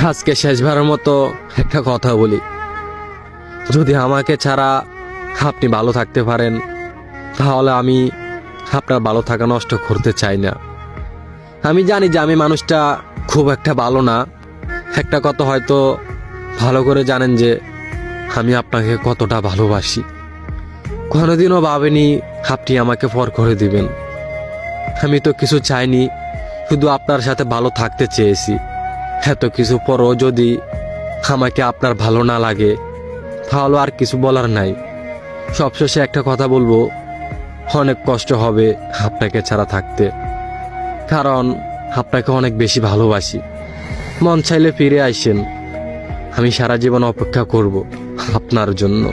আজকে শেষবারের মতো একটা কথা বলি, যদি আমাকে ছাড়া আপনি ভালো থাকতে পারেন তাহলে আমি আপনার ভালো থাকা নষ্ট করতে চাই না। আমি জানি যে আমি মানুষটা খুব একটা ভালো না, একটা কথা হয়তো ভালো করে জানেন যে আমি আপনাকে কতটা ভালোবাসি। কোনোদিনও ভাবেনি আপনি আমাকে পর করে দিবেন। আমি তো কিছু চাইনি, শুধু আপনার সাথে ভালো থাকতে চেয়েছি। এত কিছু পরও যদি আমাকে আপনার ভালো না লাগে তাহলে আর কিছু বলার নাই। সবশেষে একটা কথা বলবো, অনেক কষ্ট হবে আপনাকে ছাড়া থাকতে, কারণ আপনাকে অনেক বেশি ভালোবাসি। মন চাইলে ফিরে আইসেন, আমি সারা জীবন অপেক্ষা করব আপনার জন্য।